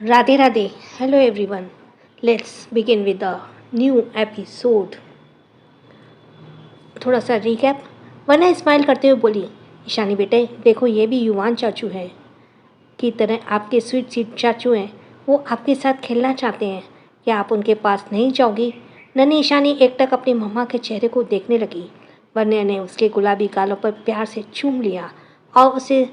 Radhe Radhe. Hello everyone. Let's begin with the new episode. थोड़ा सा recap. वरना smile करते हुए बोली, ईशानी बेटे देखो ये भी युवान चाचू हैं की तरह आपके स्वीट स्वीट चाचू हैं। वो आपके साथ खेलना चाहते हैं। क्या आप उनके पास नहीं जाओगी? नन्ही ईशानी एकटक अपनी मम्मा के चेहरे को देखने लगी। वन्या ने उसके गुलाबी गालों पर प्यार से चूम लिया और उसे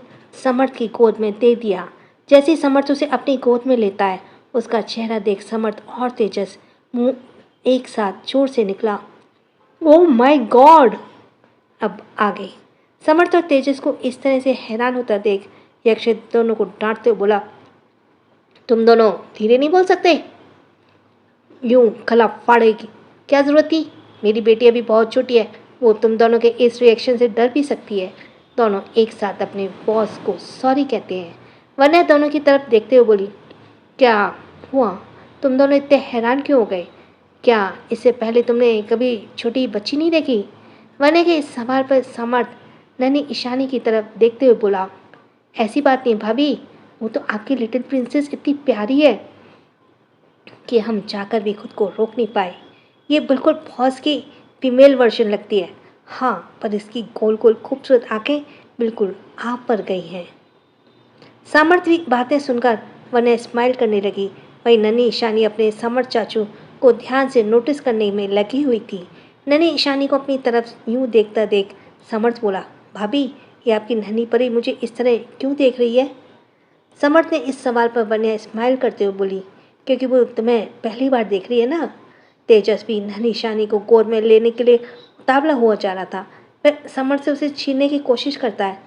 समर्थ की गोद में दे दिया। जैसे ही समर्थ उसे अपनी गोद में लेता है, उसका चेहरा देख समर्थ और तेजस मुंह एक साथ जोर से निकला। Oh my God! अब आगे। समर्थ और तेजस को इस तरह से हैरान होता देख यक्षित दोनों को डांटते हुए बोला, तुम दोनों धीरे नहीं बोल सकते? यूं गला फाड़ेगी क्या जरूरत थी? मेरी बेटी अभी बहुत छोटी है, वो तुम दोनों के इस रिएक्शन से डर भी सकती है। दोनों एक साथ अपने बॉस को सॉरी कहते हैं। वरना दोनों की तरफ देखते हुए बोली, क्या हुआ? तुम दोनों इतने हैरान क्यों हो गए? क्या इससे पहले तुमने कभी छोटी बच्ची नहीं देखी? वरना के इस सवाल पर समर्थ नन्ही ईशानी की तरफ देखते हुए बोला, ऐसी बात नहीं भाभी, वो तो आपकी लिटिल प्रिंसेस इतनी प्यारी है कि हम चाहकर भी खुद को रोक नहीं पाए। ये बिल्कुल बॉस की फीमेल वर्जन लगती है। हाँ, पर इसकी गोल गोल खूबसूरत आंखें बिल्कुल आप पर गई हैं। सामर्थ्य बातें सुनकर वनय स्माइल करने लगी। वही नन्ही ईशानी अपने समर्थ चाचू को ध्यान से नोटिस करने में लगी हुई थी। नन्ही ईशानी को अपनी तरफ यूं देखता देख समर्थ बोला, भाभी ये आपकी नन्ही परी मुझे इस तरह क्यों देख रही है? समर्थ ने इस सवाल पर वन्या स्माइल करते हुए बोली, क्योंकि वो तुम्हें पहली बार देख रही है ना। तेजस्वी नन्ही ईशानी को गोद में लेने के लिए उतावला हुआ जा रहा था। वह समर्थ से उसे छीनने की कोशिश करता है,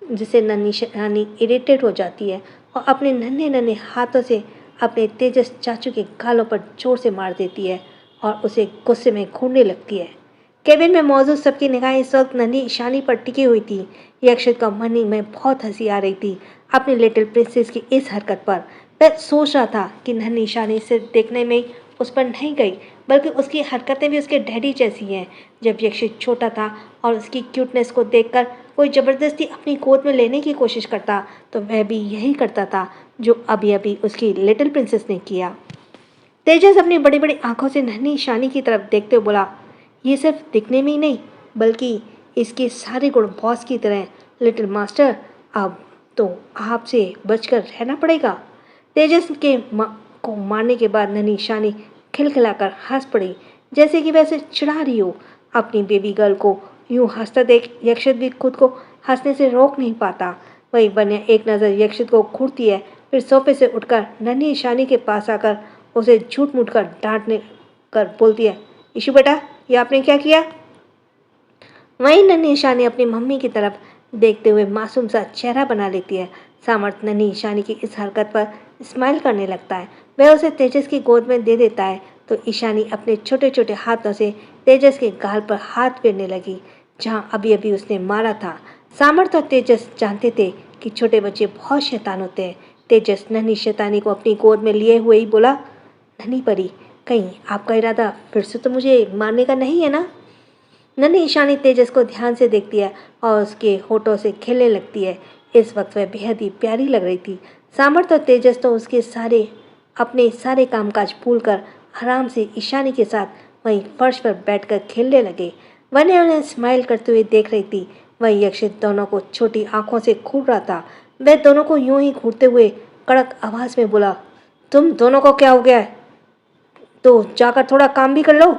जिससे नन्ही ईशानी इरिटेट हो जाती है और अपने नन्हे नन्हे हाथों से अपने तेजस चाचू के गालों पर जोर से मार देती है और उसे गुस्से में घूरने लगती है। केबिन में मौजूद सबकी निगाहें इस वक्त नन्ही ईशानी पर टिकी हुई थी। यक्षित का मन में बहुत हंसी आ रही थी अपनी लिटिल प्रिंसेस की इस हरकत पर। वह सोच रहा था कि नन्ही ईशानी से देखने में उस पर नहीं गई, बल्कि उसकी हरकतें भी उसके डैडी जैसी हैं। जब यक्षित छोटा था और उसकी क्यूटनेस को देखकर कोई ज़बरदस्ती अपनी गोद में लेने की कोशिश करता, तो वह भी यही करता था जो अभी अभी उसकी लिटिल प्रिंसेस ने किया। तेजस अपनी बड़ी बड़ी आंखों से नन्ही ईशानी की तरफ देखते हुए बोला, ये सिर्फ दिखने में ही नहीं, बल्कि इसके सारे गुण बॉस की तरह। लिटिल मास्टर, अब तो आपसे बचकर रहना पड़ेगा। तेजस के को मारने के बाद नन्ही ईशानी खिलखिलाकर हंस पड़ी, जैसे कि वैसे चिढ़ा रही हो। अपनी बेबी गर्ल को यूं हंसता देख यक्षित भी खुद को हंसने से रोक नहीं पाता। वही वन्या एक नज़र यक्षित को घूरती है, फिर सोफे से उठकर नन्ही ईशानी के पास आकर उसे झूठ मूठ कर डांटने कर बोलती है, ईशु बेटा ये आपने क्या किया? वहीं नन्ही ईशानी अपनी मम्मी की तरफ देखते हुए मासूम सा चेहरा बना लेती है। सामर्थ नन्ही ईशानी की इस हरकत पर स्माइल करने लगता है। वह उसे तेजस की गोद में दे देता है तो ईशानी अपने छोटे छोटे हाथों से तेजस के गाल पर हाथ फेरने लगी, जहां अभी अभी उसने मारा था। सामर्थ और तेजस जानते थे कि छोटे बच्चे बहुत शैतान होते हैं। तेजस नन्ही शैतानी को अपनी गोद में लिए हुए ही बोला, नन्ही परी, कहीं आपका इरादा फिर से तो मुझे मारने का नहीं है ना? नन्ही ईशानी तेजस को ध्यान से देखती है और उसके होठों से खेलने लगती है। इस वक्त वह बेहद ही प्यारी लग रही थी। सामर्थ और तेजस तो उसके अपने सारे कामकाज भूलकर आराम से ईशानी के साथ वहीं फर्श पर बैठकर खेलने लगे। वन्य उन्हें स्माइल करते हुए देख रही थी। वहीं यक्षित दोनों को छोटी आंखों से घूर रहा था। वह दोनों को यूं ही घूरते हुए कड़क आवाज में बोला, तुम दोनों को क्या हो गया है? तो जाकर थोड़ा काम भी कर लो।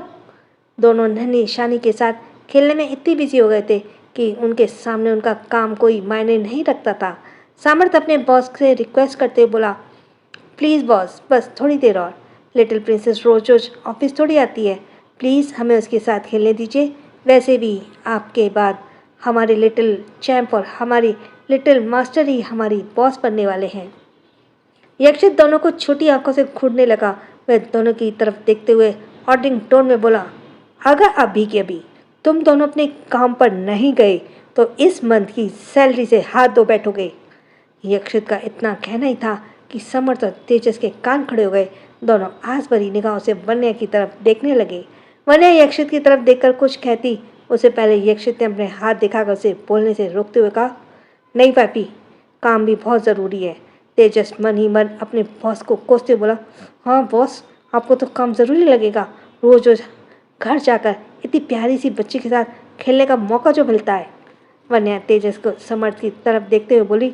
दोनों नन्ही ईशानी के साथ खेलने में इतनी बिजी हो गए थे कि उनके सामने उनका काम कोई मायने नहीं रखता था। सामर्थ अपने बॉस से रिक्वेस्ट करते हुए बोला, प्लीज़ बॉस, बस थोड़ी देर और। लिटिल प्रिंसेस रोज रोज ऑफिस थोड़ी आती है, प्लीज़ हमें उसके साथ खेलने दीजिए। वैसे भी आपके बाद हमारे लिटिल चैम्प और हमारी लिटिल मास्टर ही हमारी बॉस बनने वाले हैं। यक्षित दोनों को छोटी आंखों से घूरने लगा। वह दोनों की तरफ देखते हुए ऑर्डिंग टोन में बोला, अगर अभी के अभी तुम दोनों अपने काम पर नहीं गए तो इस मंथ की सैलरी से हाथ धो बैठोगे। यक्षित का इतना कहना ही था कि समर्थ और तेजस के कान खड़े हो गए। दोनों आस भरी निगाहों से वन्या की तरफ देखने लगे। वन्या यक्षित की तरफ देखकर कुछ कहती, उससे पहले यक्षित ने अपने हाथ दिखाकर उसे बोलने से रोकते हुए कहा, नहीं पापी, काम भी बहुत ज़रूरी है। तेजस मन ही मन अपने बॉस को कोसते बोला, हाँ बॉस, आपको तो काम ज़रूरी लगेगा, रोज़ रोज़ घर जाकर इतनी प्यारी सी बच्ची के साथ खेलने का मौका जो मिलता है। वन्या तेजस को समर्थ की तरफ देखते हुए बोली,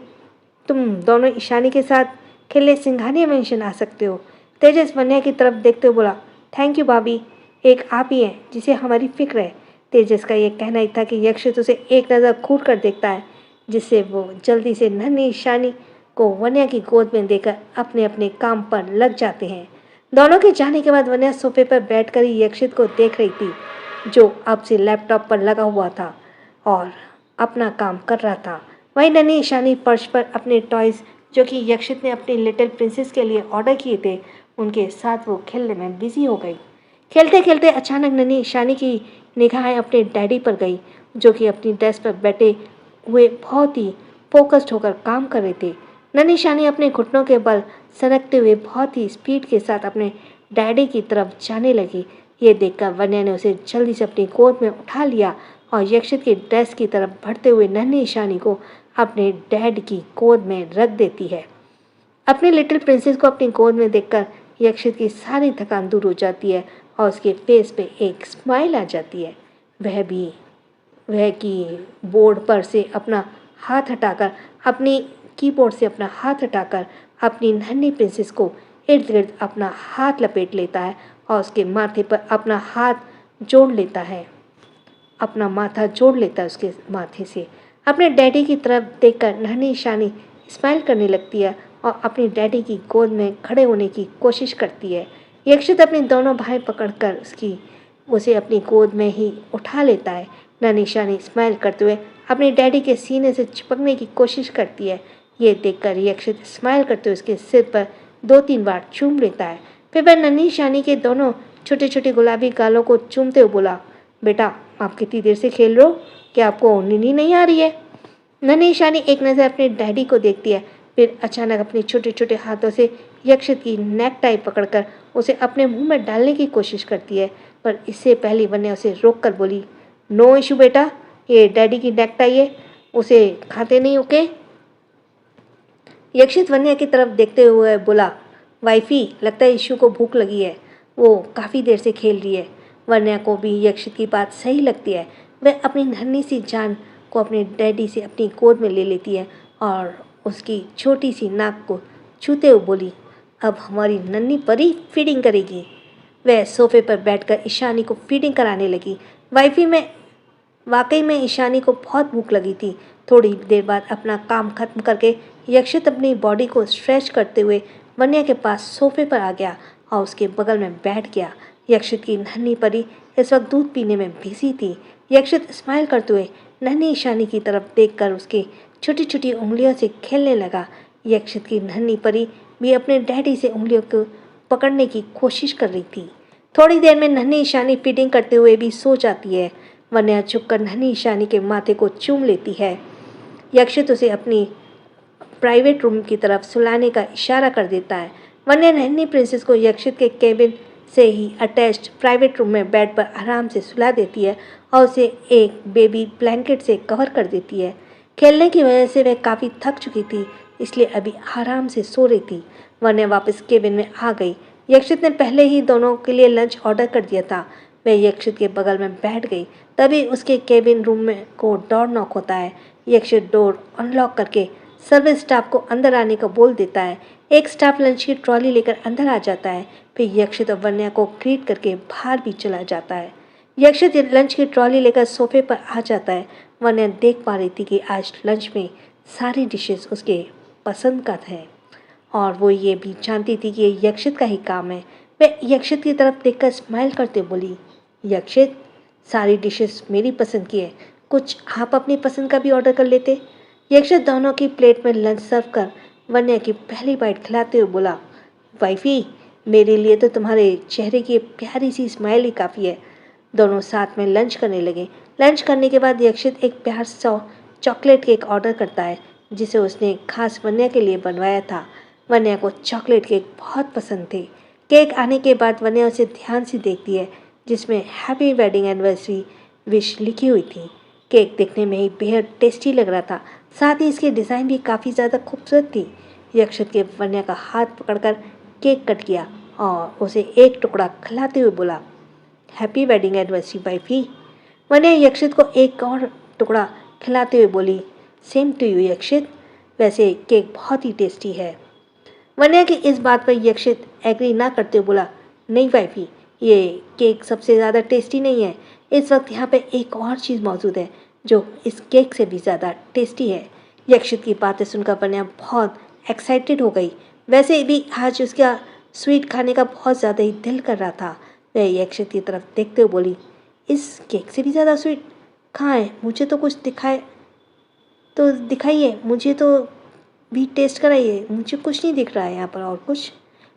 तुम दोनों ईशानी के साथ खेलने सिंघानिया मेंशन आ सकते हो। तेजस वन्या की तरफ देखते हुए बोला, थैंक यू भाभी, एक आप ही हैं जिसे हमारी फिक्र है। तेजस का यह कहना ही था कि यक्षित उसे एक नज़र घूर कर देखता है, जिससे वो जल्दी से नन्ही ईशानी को वन्या की गोद में देकर अपने अपने काम पर लग जाते हैं। दोनों के जाने के बाद वन्या सोफे पर बैठकर ही यक्षित को देख रही थी, जो अब से लैपटॉप पर लगा हुआ था और अपना काम कर रहा था। वहीं नन्ही ईशानी फर्श पर अपने टॉयज जो कि यक्षित ने अपनी लिटिल प्रिंसेस के लिए ऑर्डर किए थे, उनके साथ वो खेलने में बिजी हो गई। खेलते खेलते अचानक नन्ही ईशानी की निगाहें अपने डैडी पर गई, जो कि अपनी डेस्क पर बैठे हुए बहुत ही फोकस्ड होकर काम कर रहे थे। नन्ही ईशानी अपने घुटनों के बल सरकते हुए बहुत ही स्पीड के साथ अपने डैडी की तरफ जाने लगी। ये देखकर वन्या ने उसे जल्दी से अपनी गोद में उठा लिया और यक्षित की डेस्क की तरफ बढ़ते हुए नन्ही ईशानी को अपने डैड की गोद में रख देती है। अपनी लिटिल प्रिंसेस को अपनी गोद में देखकर यक्षित की सारी थकान दूर हो जाती है और उसके फेस पे एक स्माइल आ जाती है। वह कीबोर्ड पर से अपना हाथ हटाकर अपनी नन्ही प्रिंसेस को इर्द गिर्द अपना हाथ लपेट लेता है और उसके माथे पर अपना माथा जोड़ लेता है उसके माथे से। अपने डैडी की तरफ देखकर नन्ही ईशानी स्माइल करने लगती है और अपनी डैडी की गोद में खड़े होने की कोशिश करती है। यक्षित अपने दोनों भाई पकड़कर उसे अपनी गोद में ही उठा लेता है। नन्ही ईशानी स्माइल करते हुए अपने डैडी के सीने से चिपकने की कोशिश करती है। ये देखकर यक्षित स्माइल करते हुए उसके सिर पर 2-3 बार चूम लेता है। फिर वह नन्ही ईशानी के दोनों छोटे छोटे गुलाबी गालों को चूमते हुए बोला, बेटा आप कितनी देर से खेल रहे हो, क्या आपको नींद नहीं आ रही है? नन्ही ईशानी एक नज़र अपने डैडी को देखती है, फिर अचानक अपने छोटे छोटे हाथों से यक्षित की नेक टाई पकड़कर उसे अपने मुंह में डालने की कोशिश करती है, पर इससे पहले वन्या उसे रोक कर बोली, नो इशू बेटा, ये डैडी की नेक टाई है, उसे खाते नहीं, ओके? यक्षित वन्या की तरफ देखते हुए बोला, वाइफी लगता है इशू को भूख लगी है, वो काफ़ी देर से खेल रही है। वन्या को भी यक्षित की बात सही लगती है। वह अपनी नन्ही सी जान को अपने डैडी से अपनी गोद में ले लेती है और उसकी छोटी सी नाक को छूते हुए बोली, अब हमारी नन्ही परी फीडिंग करेगी। वह सोफे पर बैठकर ईशानी को फीडिंग कराने लगी। वाकई में ईशानी को बहुत भूख लगी थी। थोड़ी देर बाद अपना काम खत्म करके यक्षित अपनी बॉडी को स्ट्रेच करते हुए वन्या के पास सोफे पर आ गया और उसके बगल में बैठ गया। यक्षित की नन्ही परी इस वक्त दूध पीने में बिजी थी। यक्षित स्माइल करते हुए नन्ही ईशानी की तरफ देखकर उसके छोटी छोटी उंगलियों से खेलने लगा। यक्षित की नन्ही परी भी अपने डैडी से उंगलियों को पकड़ने की कोशिश कर रही थी। थोड़ी देर में नन्ही ईशानी फीडिंग करते हुए भी सो जाती है। वन्या झुककर नन्ही ईशानी के माथे को चूम लेती है। यक्षित उसे अपनी प्राइवेट रूम की तरफ सुलाने का इशारा कर देता है। वन्या नन्ही प्रिंसेस को यक्षित के केबिन से ही अटैच्ड प्राइवेट रूम में बेड पर आराम से सुला देती है और उसे एक बेबी ब्लैंकेट से कवर कर देती है। खेलने की वजह से वह काफ़ी थक चुकी थी, इसलिए अभी आराम से सो रही थी। वन्या वापस केबिन में आ गई। यक्षित ने पहले ही दोनों के लिए लंच ऑर्डर कर दिया था। वह यक्षित के बगल में बैठ गई। तभी उसके केबिन रूम में को डोर नॉक होता है। यक्षित डोर अनलॉक करके सर्विस स्टाफ को अंदर आने को बोल देता है। एक स्टाफ लंच की ट्रॉली लेकर अंदर आ जाता है। फिर यक्षित और वन्या को ग्रीट करके बाहर भी चला जाता है। यक्षित लंच की ट्रॉली लेकर सोफे पर आ जाता है। वन्या देख पा रही थी कि आज लंच में सारी डिशेस उसके पसंद का है और वो ये भी जानती थी कि ये यक्षित का ही काम है। वह यक्षित की तरफ देखकर स्माइल करते बोली, यक्षित सारी डिशेस मेरी पसंद की है, कुछ आप अपनी पसंद का भी ऑर्डर कर लेते। यक्षित दोनों की प्लेट में लंच सर्व कर वन्या की पहली बाइट खिलाते हुए बोला, वाइफी मेरे लिए तो तुम्हारे चेहरे की प्यारी सी स्माइल ही काफ़ी है। दोनों साथ में लंच करने लगे। लंच करने के बाद यक्षित एक प्यार सा चॉकलेट केक ऑर्डर करता है, जिसे उसने खास वन्या के लिए बनवाया था। वन्या को चॉकलेट केक बहुत पसंद थे। केक आने के बाद वन्या उसे ध्यान से देखती है, जिसमें हैप्पी वेडिंग एनिवर्सरी विश लिखी हुई थी। केक देखने में ही बेहद टेस्टी लग रहा था, साथ ही इसकी डिज़ाइन भी काफ़ी ज़्यादा खूबसूरत थी। यक्षित के वन्या का हाथ पकड़कर केक कट किया और उसे एक टुकड़ा खिलाते हुए बोला, हैप्पी वेडिंग एनिवर्सरी वाइफी। वन्या यक्षित को एक और टुकड़ा खिलाते हुए बोली, सेम टू यू यक्षित, वैसे केक बहुत ही टेस्टी है। वन्या की इस बात पर यक्षित एग्री ना करते हुए बोला, नहीं वाइफी, ये केक सबसे ज़्यादा टेस्टी नहीं है। इस वक्त यहाँ पे एक और चीज़ मौजूद है जो इस केक से भी ज़्यादा टेस्टी है। यक्षित की बातें सुनकर वन्या बहुत एक्साइटेड हो गई। वैसे भी आज उसका स्वीट खाने का बहुत ज़्यादा ही दिल कर रहा था। वह यक्षित की तरफ देखते हुए बोली, इस केक से भी ज़्यादा स्वीट कहाँ है? मुझे तो कुछ दिखाइए, मुझे तो भी टेस्ट कराइए, मुझे कुछ नहीं दिख रहा है यहाँ पर और कुछ।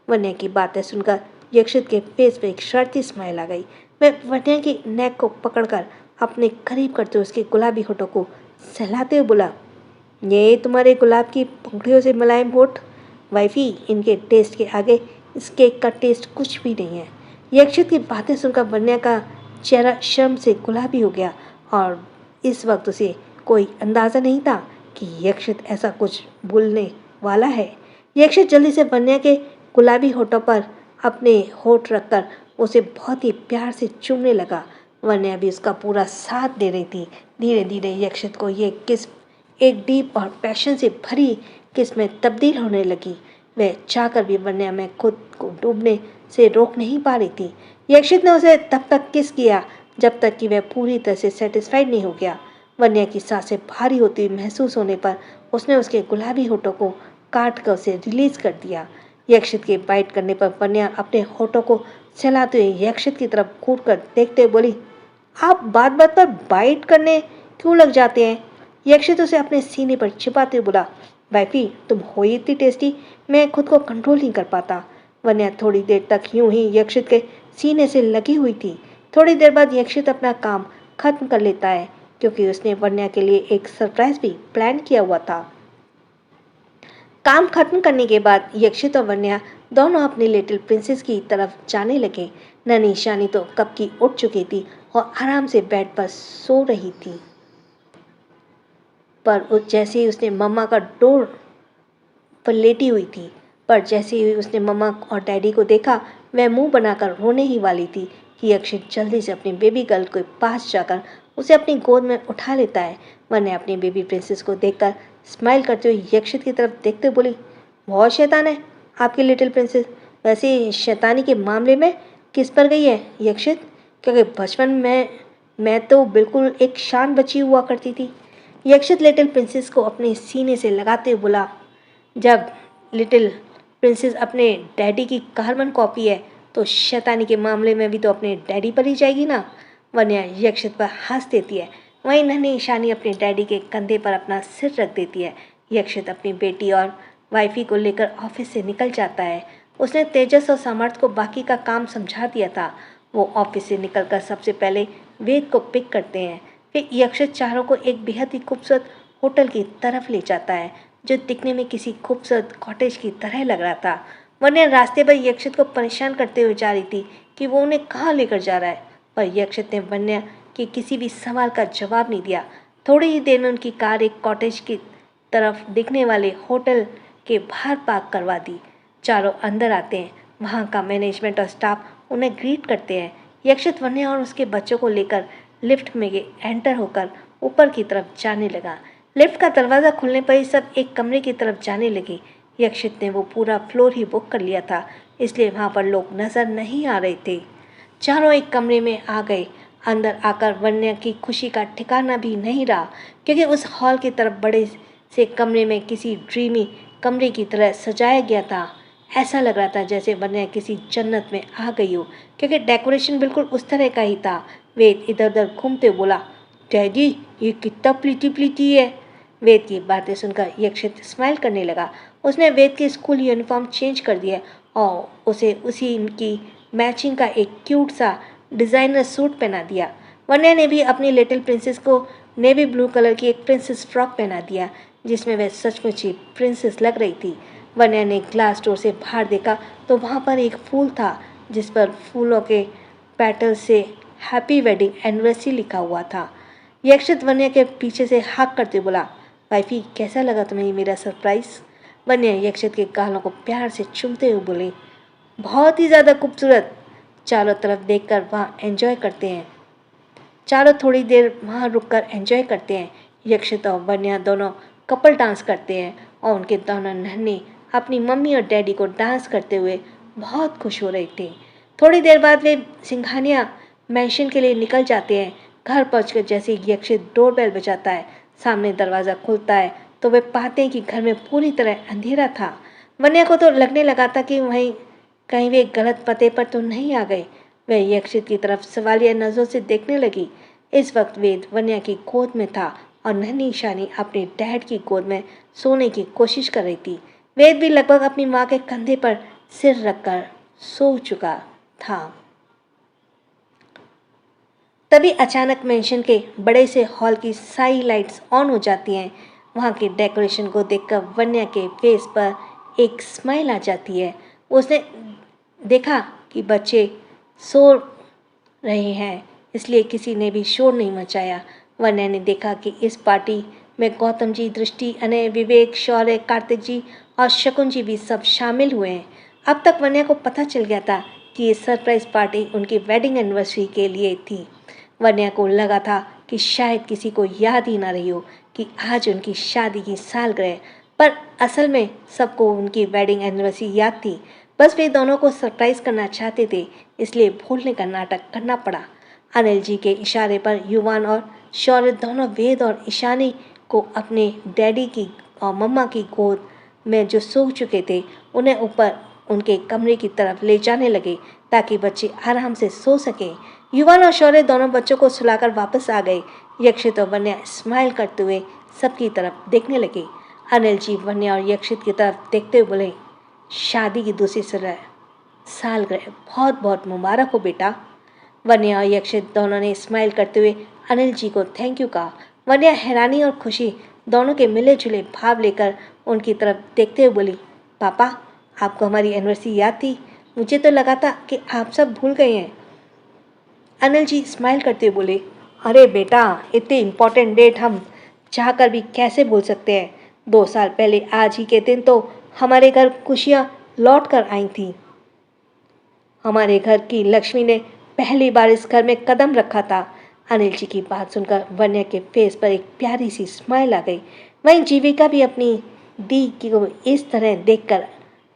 वन्या की बातें सुनकर यक्षित के फेस पे एक शरारती स्माइल आ गई। वह वन्या की नेक को पकड़कर अपने करीब करते हुए उसके गुलाबी होठों को सहलाते हुए बोला, ये तुम्हारे गुलाब की पंखुड़ियों से मुलायम होठ वाइफी, इनके टेस्ट के आगे इस केक का टेस्ट कुछ भी नहीं है। यक्षित की बातें सुनकर वन्या का चेहरा शर्म से गुलाबी हो गया और इस वक्त उसे कोई अंदाज़ा नहीं था कि यक्षित ऐसा कुछ बोलने वाला है। यक्षित जल्दी से वन्या के गुलाबी होठों पर अपने होठ रखकर उसे बहुत ही प्यार से चूमने लगा। वन्या भी उसका पूरा साथ दे रही थी। धीरे धीरे यक्षित को ये किस एक डीप और पैशन से भरी किस में तब्दील होने लगी। वह चाहकर भी वन्या में खुद को डूबने से रोक नहीं पा रही थी। यक्षित ने उसे तब तक किस किया जब तक कि वह पूरी तरह से सेटिस्फाइड नहीं हो गया। वन्या की सांसें भारी होती हुई महसूस होने पर उसने उसके गुलाबी होठों को काट कर उसे रिलीज कर दिया। यक्षित के बाइट करने पर वन्या अपने होठों को चलाते हुए यक्षित की तरफ घूर कर देखते हुए बोली, आप बात बात पर बाइट करने क्यों लग जाते हैं? यक्षित उसे अपने सीने पर छिपाते हुए बोला, वाइफी तुम हो ही इतनी टेस्टी, मैं खुद को कंट्रोल नहीं कर पाता। वन्या थोड़ी देर तक यूं ही यक्षित के सीने से लगी हुई थी। थोड़ी देर बाद यक्षित अपना काम खत्म कर लेता है क्योंकि उसने वन्या के लिए एक सरप्राइज भी प्लान किया हुआ था। काम खत्म करने के बाद यक्षित और वन्या दोनों अपनी लिटिल प्रिंसेस की तरफ जाने लगे। नन्ही शानी तो कब की उठ चुकी थी और आराम से बेड पर सो रही थी, पर जैसे ही उसने मम्मा का डोर पर लेटी हुई थी, पर जैसे ही उसने मम्मा और डैडी को देखा वह मुंह बनाकर रोने ही वाली थी कि यक्षित जल्दी से अपनी बेबी गर्ल के पास जाकर उसे अपनी गोद में उठा लेता है। वन्या अपनी बेबी प्रिंसेस को देखकर स्माइल करते हुए यक्षित की तरफ देखते बोली, बहुत शैतान है आपकी लिटिल प्रिंसेस। वैसे शैतानी के मामले में किस पर गई है यक्षित? क्योंकि बचपन में मैं तो बिल्कुल एक शान बची हुआ करती थी। यक्षित लिटिल प्रिंसेस को अपने सीने से लगाते हुए बोला, जब लिटिल प्रिंसेस अपने डैडी की कार्बन कॉपी है तो शैतानी के मामले में भी तो अपने डैडी पर ही जाएगी ना। वन्या यक्षित पर हंस देती है। वहीं नन्ही ईशानी अपने डैडी के कंधे पर अपना सिर रख देती है। यक्षित अपनी बेटी और वाइफी को लेकर ऑफिस से निकल जाता है। उसने तेजस और सामर्थ को बाकी का काम समझा दिया था। वो ऑफिस से निकलकर सबसे पहले वेद को पिक करते हैं। फिर यक्षित चारों को एक बेहद ही खूबसूरत होटल की तरफ ले जाता है जो दिखने में किसी खूबसूरत कॉटेज की तरह लग रहा था। वन्या रास्ते पर यक्षित को परेशान करते हुए जा रही थी कि वो उन्हें कहाँ लेकर जा रहा है, पर यक्षित ने वन्या के किसी भी सवाल का जवाब नहीं दिया। थोड़ी ही देर में उनकी कार एक कॉटेज की तरफ दिखने वाले होटल के बाहर पार्क करवा दी। चारों अंदर आते हैं। वहाँ का मैनेजमेंट और स्टाफ उन्हें ग्रीट करते हैं। यक्षित वन्या और उसके बच्चों को लेकर लिफ्ट में एंटर होकर ऊपर की तरफ जाने लगा। लिफ्ट का दरवाज़ा खुलने पर ही सब एक कमरे की तरफ जाने लगे। यक्षित ने वो पूरा फ्लोर ही बुक कर लिया था, इसलिए वहाँ पर लोग नज़र नहीं आ रहे थे। चारों एक कमरे में आ गए। अंदर आकर वन्या की खुशी का ठिकाना भी नहीं रहा क्योंकि उस हॉल की तरफ बड़े से कमरे में किसी ड्रीमी कमरे की तरह सजाया गया था। ऐसा लग रहा था जैसे वन्या किसी जन्नत में आ गई हो क्योंकि डेकोरेशन बिल्कुल उस तरह का ही था। वेद इधर उधर घूमते बोला, डैडी ये कितना प्रीटी है। वेद की बातें सुनकर यक्षित स्माइल करने लगा। उसने वेद की स्कूल यूनिफॉर्म चेंज कर दिया और उसे उसी की मैचिंग का एक क्यूट सा डिज़ाइनर सूट पहना दिया। वन्या ने भी अपनी लिटिल प्रिंसेस को नेवी ब्लू कलर की एक प्रिंसेस फ्रॉक पहना दिया जिसमें वह सचमुच ही प्रिंसेस लग रही थी। वन्या ने ग्लास डोर से बाहर देखा तो वहाँ पर एक फूल था जिस पर फूलों के पेटल से हैप्पी वेडिंग एनिवर्सरी लिखा हुआ था। यक्षित वन्या के पीछे से हाक करते बोला, वाइफी कैसा लगा तुम्हें मेरा सरप्राइज? वन्या यक्षित के गालों को प्यार से चूमते हुए बोली, बहुत ही ज़्यादा खूबसूरत। चारों तरफ देखकर वहाँ एंजॉय करते हैं। चारों थोड़ी देर वहाँ रुककर एंजॉय करते हैं। यक्षित और वन्या दोनों कपल डांस करते हैं और उनके दोनों नन्हे अपनी मम्मी और डैडी को डांस करते हुए बहुत खुश हो रहे थे। थोड़ी देर बाद वे सिंघानिया मैंशन के लिए निकल जाते हैं। घर पहुंचकर जैसे ही यक्षित डोरबेल बजाता है, सामने दरवाज़ा खुलता है तो वे पाते हैं कि घर में पूरी तरह अंधेरा था। वन्या को तो लगने लगा था कि वहीं कहीं वे गलत पते पर तो नहीं आ गए। वह यक्षित की तरफ सवालिया नजरों से देखने लगी। इस वक्त वेद वन्या की गोद में था और नन्ही ईशानी अपने डैड की गोद में सोने की कोशिश कर रही थी। वेद भी लगभग अपनी माँ के कंधे पर सिर रखकर सो चुका था। तभी अचानक मेंशन के बड़े से हॉल की सारी लाइट्स ऑन हो जाती हैं। वहाँ के डेकोरेशन को देखकर वन्या के फेस पर एक स्माइल आ जाती है। उसने देखा कि बच्चे सो रहे हैं, इसलिए किसी ने भी शोर नहीं मचाया। वन्या ने देखा कि इस पार्टी में गौतम जी, दृष्टि, अनय, विवेक, शौर्य, कार्तिक जी और शकुन जी भी सब शामिल हुए हैं। अब तक वन्या को पता चल गया था कि ये सरप्राइज पार्टी उनकी वेडिंग एनिवर्सरी के लिए थी। वन्या को लगा था कि शायद किसी को याद ही ना रही हो कि आज उनकी शादी की सालगिरह, पर असल में सबको उनकी वेडिंग एनिवर्सरी याद थी। बस वे दोनों को सरप्राइज करना चाहते थे, इसलिए भूलने का नाटक करना पड़ा। अनिल जी के इशारे पर युवान और शौर्य दोनों वेद और ईशानी को अपने डैडी की और मम्मा की गोद में जो सो चुके थे उन्हें ऊपर उनके कमरे की तरफ ले जाने लगे ताकि बच्चे आराम से सो सकें। युवान और शौर्य दोनों बच्चों को सुलाकर वापस आ गए। यक्षित और वन्या स्माइल करते हुए सबकी तरफ देखने लगे। अनिल जी वन्या और यक्षित की तरफ देखते हुए बोले, शादी की दूसरी सालगिरह बहुत बहुत मुबारक हो बेटा। वन्या और यक्षित दोनों ने स्माइल करते हुए अनिल जी को थैंक यू कहा। वन्या हैरानी और खुशी दोनों के मिले जुले भाव लेकर उनकी तरफ देखते हुए बोली, पापा आपको हमारी एनिवर्सरी याद थी? मुझे तो लगा था कि आप सब भूल गए हैं। अनिल जी स्माइल करते हुए बोले, अरे बेटा, इतनी इम्पोर्टेंट डेट हम चाहकर भी कैसे भूल सकते हैं। 2 साल पहले आज ही के दिन तो हमारे घर खुशियाँ लौट कर आई थी। हमारे घर की लक्ष्मी ने पहली बार इस घर में कदम रखा था। अनिल जी की बात सुनकर वन्या के फेस पर एक प्यारी सी स्माइल आ गई। वहीं जीविका भी अपनी दी को इस तरह देखकर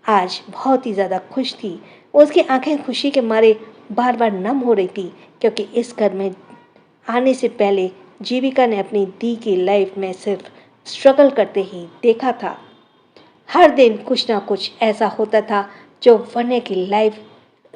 आज बहुत ही ज़्यादा खुश थी। उसकी आंखें खुशी के मारे बार बार नम हो रही थी, क्योंकि इस घर में आने से पहले जीविका ने अपनी दी की लाइफ में सिर्फ स्ट्रगल करते ही देखा था। हर दिन कुछ ना कुछ ऐसा होता था जो वन्या की लाइफ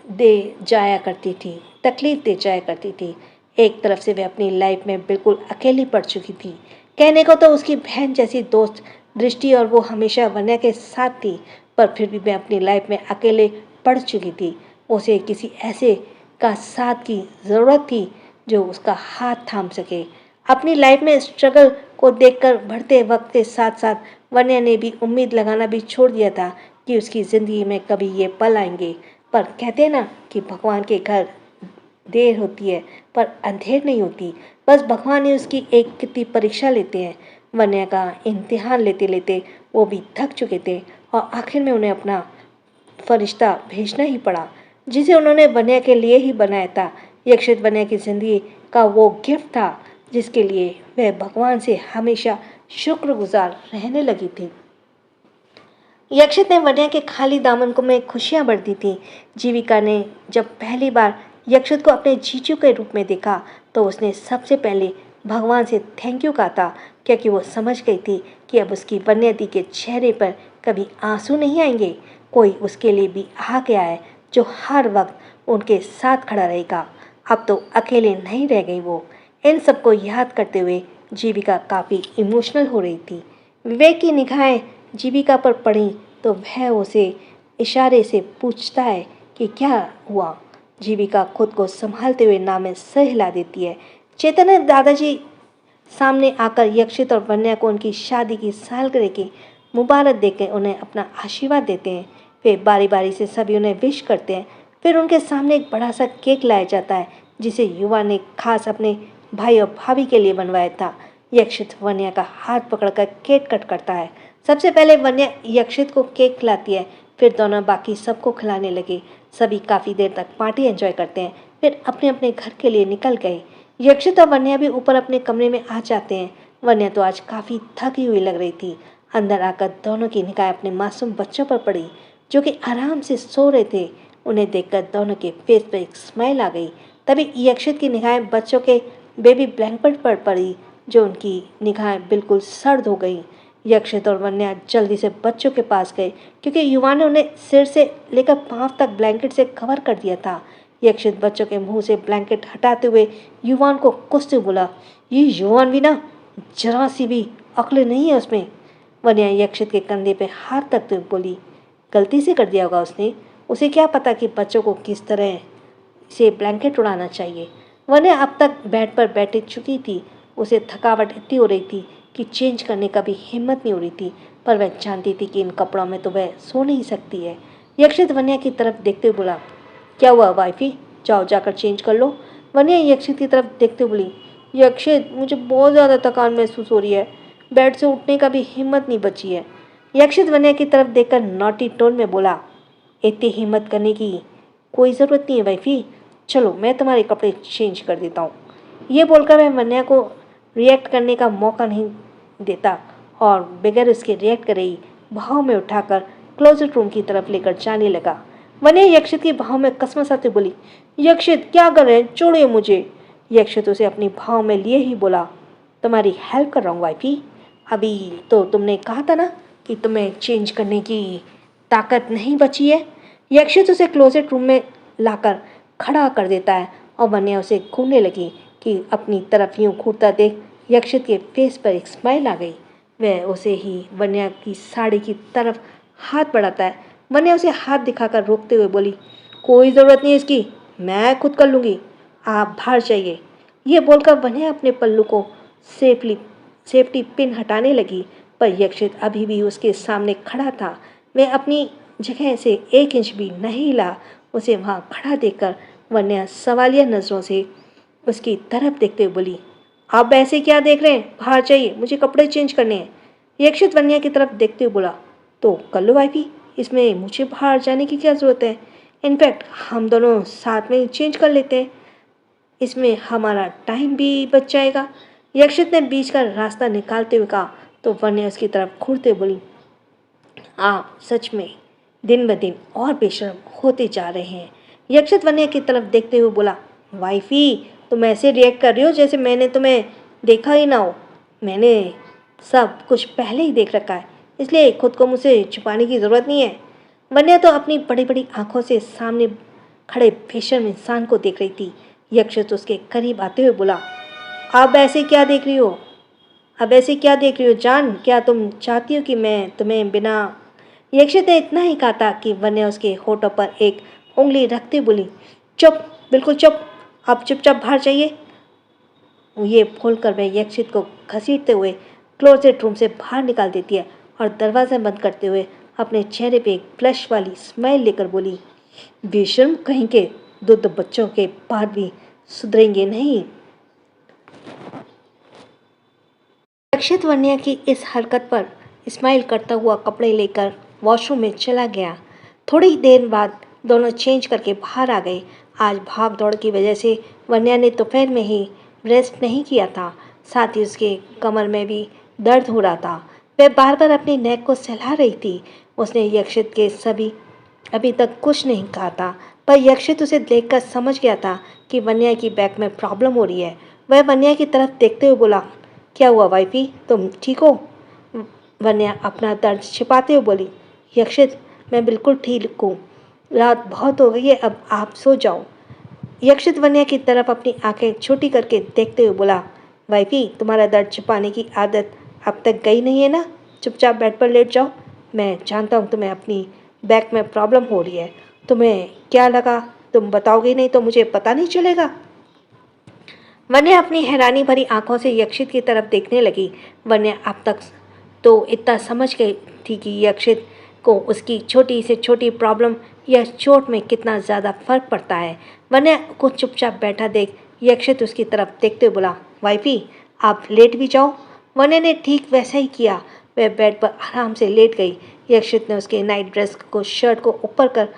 दे जाया करती थी, तकलीफ दे जाया करती थी। एक तरफ से वह अपनी लाइफ में बिल्कुल अकेली पड़ चुकी थी। कहने को तो उसकी बहन जैसी दोस्त दृष्टि और वो हमेशा वन्या के साथ थी, पर फिर भी वह अपनी लाइफ में अकेले पड़ चुकी थी। उसे किसी ऐसे का साथ की ज़रूरत थी जो उसका हाथ थाम सके। अपनी लाइफ में स्ट्रगल को देखकर बढ़ते वक्त के साथ साथ वन्या ने भी उम्मीद लगाना भी छोड़ दिया था कि उसकी ज़िंदगी में कभी ये पल आएंगे। पर कहते हैं ना कि भगवान के घर देर होती है पर अंधेर नहीं होती। बस भगवान ने उसकी एक कितनी परीक्षा लेते हैं। वन्या का इम्तिहान लेते लेते वो भी थक चुके थे और आखिर में उन्हें अपना फरिश्ता भेजना ही पड़ा, जिसे उन्होंने वन्या के लिए ही बनाया था। यक्षित वन्या की जिंदगी का वो गिफ्ट था जिसके लिए वह भगवान से हमेशा शुक्रगुजार रहने लगी थी। यक्षित ने वन्या के खाली दामन को में खुशियां भर दी थी। जीविका ने जब पहली बार यक्षित को अपने जीजू के रूप में देखा तो उसने सबसे पहले भगवान से थैंक यू कहा था, क्योंकि वो समझ गई थी कि अब उसकी वन्या दी के चेहरे पर कभी आंसू नहीं आएंगे। कोई उसके लिए भी आ गया है जो हर वक्त उनके साथ खड़ा रहेगा। अब तो अकेले नहीं रह गई वो। इन सबको याद करते हुए जीविका काफ़ी इमोशनल हो रही थी। विवेक की निगाहें जीविका पर पड़ी तो वह उसे इशारे से पूछता है कि क्या हुआ। जीविका खुद को संभालते हुए नाम में सर हिला देती है। चैतन्य दादाजी सामने आकर यक्षित और वन्या को उनकी शादी की सालगिरह की मुबारक देकर उन्हें अपना आशीर्वाद देते हैं। वे बारी बारी से सभी उन्हें विश करते हैं। फिर उनके सामने एक बड़ा सा केक लाया जाता है जिसे युवा ने खास अपने भाई और भाभी के लिए बनवाया था। यक्षित वन्या का हाथ पकड़कर केक कट करता है। सबसे पहले वन्या यक्षित को केक खिलाती है, फिर दोनों बाकी सबको खिलाने लगे। सभी काफ़ी देर तक पार्टी एंजॉय करते हैं, फिर अपने अपने घर के लिए निकल गए। यक्षित और वन्या भी ऊपर अपने कमरे में आ जाते हैं। वन्या तो आज काफ़ी थकी हुई लग रही थी। अंदर आकर दोनों की निगाह अपने मासूम बच्चों पर पड़ी, जो कि आराम से सो रहे थे। उन्हें देखकर दोनों के फेस पर एक स्माइल आ गई। तभी यक्षित की निगाहें बच्चों के बेबी ब्लैंकेट पर पड़ी, जो उनकी निगाहें बिल्कुल सर्द हो गई। यक्षित और वन्या जल्दी से बच्चों के पास गए, क्योंकि युवा ने उन्हें सिर से लेकर पांव तक ब्लैंकेट से कवर कर दिया था। यक्षित बच्चों के मुंह से ब्लैंकेट हटाते हुए युवान को कुछ बोला, ये युवान भी ना, जरा सी भी अक्ल नहीं है उसमें। वन्या यक्षित के कंधे पे हाथ रखते हुए बोली, गलती से कर दिया होगा उसने, उसे क्या पता कि बच्चों को किस तरह से ब्लैंकेट उड़ाना चाहिए। वन्या अब तक बेड पर बैठ चुकी थी। उसे थकावट इतनी हो रही थी कि चेंज करने का भी हिम्मत नहीं हो रही थी, पर वह जानती थी कि इन कपड़ों में तो वह सो नहीं सकती है। यक्षित वन्या की तरफ देखते हुए बोला, क्या हुआ वाइफी, जाओ जाकर चेंज कर लो। वन्या यक्षित की तरफ देखते हुए बोली, यक्षित मुझे बहुत ज़्यादा थकान महसूस हो रही है, बेड से उठने का भी हिम्मत नहीं बची है। यक्षित वन्या की तरफ देखकर नॉटी टोन में बोला, इतनी हिम्मत करने की कोई ज़रूरत नहीं है वाइफी, चलो मैं तुम्हारे कपड़े चेंज कर देता हूँ। ये बोलकर वह वन्या को रिएक्ट करने का मौका नहीं देता और बगैर उसके रिएक्ट करे ही भाव में उठाकर क्लोजेट रूम की तरफ लेकर जाने लगा। वन्या यक्षित की भाव में कसमसाते बोली, यक्षित क्या कर रहे हैं, छोड़िए मुझे। यक्षित उसे अपनी भाव में लिए ही बोला, तुम्हारी हेल्प कर रहा हूँ वाइफी, अभी तो तुमने कहा था ना कि तुम्हें चेंज करने की ताकत नहीं बची है। यक्षित उसे क्लोजेट रूम में लाकर खड़ा कर देता है और वन्या उसे घूरने लगी कि अपनी तरफ यूं घूरता देख यक्षित के फेस पर एक स्माइल आ गई। वह उसे ही वन्या की साड़ी की तरफ हाथ बढ़ाता है। वन्या उसे हाथ दिखाकर रोकते हुए बोली, कोई ज़रूरत नहीं इसकी, मैं खुद कर लूँगी, आप बाहर जाइए। ये बोलकर वन्या अपने पल्लू को सेफ्टी पिन हटाने लगी, पर यक्षित अभी भी उसके सामने खड़ा था। वह अपनी जगह से 1 इंच भी नहीं हिला। उसे वहाँ खड़ा देखकर वन्या सवालिया नज़रों से उसकी तरफ देखते हुए बोली, आप ऐसे क्या देख रहे हैं, बाहर जाइए, मुझे कपड़े चेंज करने हैं। यक्षित वन्या की तरफ देखते हुए बोला, तो कर लो वाइफी, इसमें मुझे बाहर जाने की क्या ज़रूरत है, इनफैक्ट हम दोनों साथ में चेंज कर लेते हैं, इसमें हमारा टाइम भी बच जाएगा। यक्षित ने बीच का रास्ता निकालते हुए कहा, तो वन्या उसकी तरफ घूरते बोली, आप सच में दिन ब दिन और बेशर्म होते जा रहे हैं। यक्षित वन्या की तरफ देखते हुए बोला, वाइफी तुम ऐसे रिएक्ट कर रही हो जैसे मैंने तुम्हें देखा ही ना हो। मैंने सब कुछ पहले ही देख रखा है, इसलिए खुद को मुझसे छुपाने की ज़रूरत नहीं है। वन्या तो अपनी बड़ी बड़ी आंखों से सामने खड़े बेशर्म इंसान को देख रही थी। यक्षित उसके करीब आते हुए बोला, अब ऐसे क्या देख रही हो, अब ऐसे क्या देख रही हो जान, क्या तुम चाहती हो कि मैं तुम्हें बिना। यक्षित ने इतना ही कहा था कि वन्या उसके होठों पर एक उंगली रखते बोली, चुप, बिल्कुल चुप, आप चुपचाप बाहर जाइए। ये बोलकर वह यक्षित को घसीटते हुए क्लोजेट रूम से बाहर निकाल देती है और दरवाज़ा बंद करते हुए अपने चेहरे पे एक फ्लश वाली स्माइल लेकर बोली, बेशर्म कहीं के दूध बच्चों के बाद भी सुधरेंगे नहीं। यक्षित वन्या की इस हरकत पर स्माइल करता हुआ कपड़े लेकर वॉशरूम में चला गया। थोड़ी देर बाद दोनों चेंज करके बाहर आ गए। आज भाग दौड़ की वजह से वन्या ने दोपहर में ही रेस्ट नहीं किया था, साथ ही उसके कमर में भी दर्द हो रहा था। वह बार बार अपनी नेक को सहला रही थी। उसने यक्षित के सभी अभी तक कुछ नहीं कहा था, पर यक्षित उसे देखकर समझ गया था कि वन्या की बैक में प्रॉब्लम हो रही है। वह वन्या की तरफ देखते हुए बोला, क्या हुआ वाइफी, तुम ठीक हो। वन्या अपना दर्द छिपाते हुए बोली, यक्षित मैं बिल्कुल ठीक हूँ, रात बहुत हो गई है, अब आप सो जाओ। यक्षित वन्या की तरफ अपनी आंखें छोटी करके देखते हुए बोला, वाइफी तुम्हारा दर्द छिपाने की आदत अब तक गई नहीं है ना, चुपचाप बेड पर लेट जाओ। मैं जानता हूँ तुम्हें अपनी बैक में प्रॉब्लम हो रही है, तुम्हें क्या लगा, तुम बताओगे नहीं तो मुझे पता नहीं चलेगा। वन्या अपनी हैरानी भरी आंखों से यक्षित की तरफ देखने लगी। वन्या अब तक तो इतना समझ गई थी कि यक्षित को उसकी छोटी से छोटी प्रॉब्लम या चोट में कितना ज़्यादा फर्क पड़ता है। वन्या को चुपचाप बैठा देख यक्षित उसकी तरफ देखते हुए बोला, वाइफी आप लेट भी जाओ। वन्या ने ठीक वैसा ही किया। वह बेड पर आराम से लेट गई। यक्षित ने उसके नाइट ड्रेस को शर्ट को ऊपर कर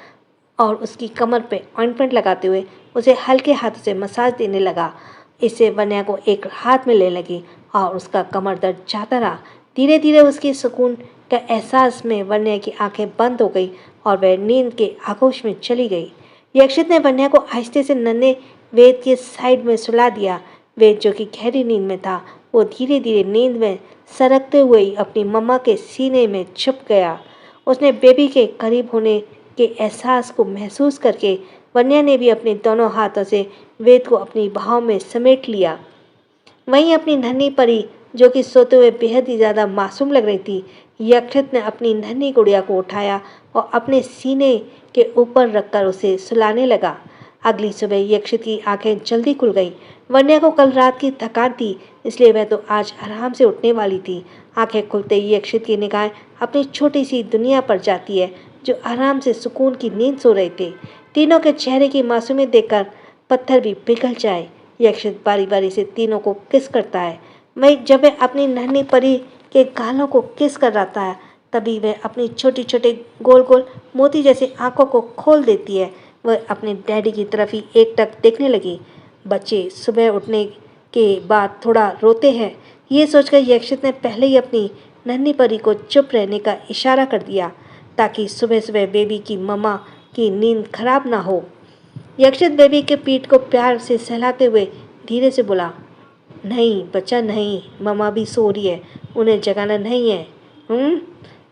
और उसकी कमर पे ऑइंटमेंट लगाते हुए उसे हल्के हाथों से मसाज देने लगा। इससे वन्या को एक हाथ में ले लगी और उसका कमर दर्द जाता रहा। धीरे धीरे उसकी सुकून का एहसास में वन्या की आंखें बंद हो गई और वह नींद के आगोश में चली गई। यक्षित ने वन्या को आहिस्ते से नन्हे वेद के साइड में सुला दिया। वेद, जो कि गहरी नींद में था, वो धीरे धीरे नींद में सरकते हुए अपनी मम्मा के सीने में छुप गया। उसने बेबी के करीब होने के एहसास को महसूस करके वन्या ने भी अपने दोनों हाथों से वेद को अपनी बाहों में समेट लिया। वहीं अपनी नन्ही परी, जो कि सोते हुए बेहद ही ज़्यादा मासूम लग रही थी, यक्षित ने अपनी नन्ही गुड़िया को उठाया और अपने सीने के ऊपर रखकर उसे सुलाने लगा। अगली सुबह यक्षित की आंखें जल्दी खुल गई। वन्या को कल रात की थकान थी, इसलिए वह तो आज आराम से उठने वाली थी। आंखें खुलते ही यक्षित की निगाहें अपनी छोटी सी दुनिया पर जाती है, जो आराम से सुकून की नींद सो रहे थे। तीनों के चेहरे की मासूमियत देखकर पत्थर भी पिघल जाए। यक्षित बारी बारी से तीनों को किस करता है। वही जब वह अपनी नन्ही परी के गालों को किस कर रहा था, तभी वह अपनी छोटी छोटे गोल गोल मोती जैसी आंखों को खोल देती है। वह अपने डैडी की तरफ ही एकटक देखने लगी। बच्चे सुबह उठने के बाद थोड़ा रोते हैं, ये सोचकर यक्षित ने पहले ही अपनी नन्ही परी को चुप रहने का इशारा कर दिया, ताकि सुबह सुबह बेबी की मम्मा की नींद खराब ना हो। यक्षित बेबी के पीठ को प्यार से सहलाते हुए धीरे से बोला, नहीं बच्चा नहीं, मम्मा भी सो रही है, उन्हें जगाना नहीं है।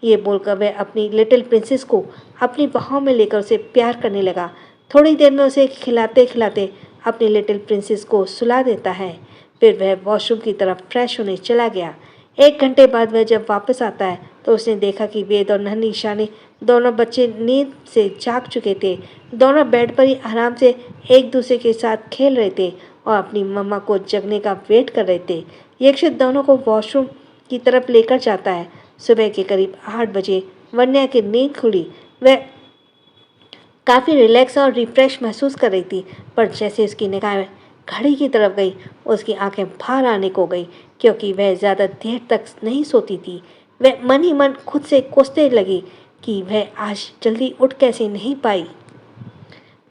ये बोलकर वह अपनी लिटिल प्रिंसेस को अपनी बाहों में लेकर उसे प्यार करने लगा। थोड़ी देर में उसे खिलाते खिलाते अपनी लिटिल प्रिंसेस को सुला देता है। फिर वह वॉशरूम की तरफ फ्रेश होने चला गया। 1 घंटे बाद वह जब वापस आता है तो उसने देखा कि वेद और नन्ही ईशानी दोनों बच्चे नींद से जाग चुके थे। दोनों बेड पर ही आराम से एक दूसरे के साथ खेल रहे थे और अपनी मम्मा को जगने का वेट कर रहे थे। यक्षित दोनों को वॉशरूम की तरफ लेकर जाता है। सुबह के करीब 8 बजे वन्या की नींद खुली। वह काफ़ी रिलैक्स और रिफ्रेश महसूस कर रही थी, पर जैसे उसकी निगाहें घड़ी की तरफ गई, उसकी आंखें बाहर आने को गई, क्योंकि वह ज़्यादा देर तक नहीं सोती थी। वह मन ही मन खुद से कोसने लगी कि वह आज जल्दी उठ कैसे नहीं पाई।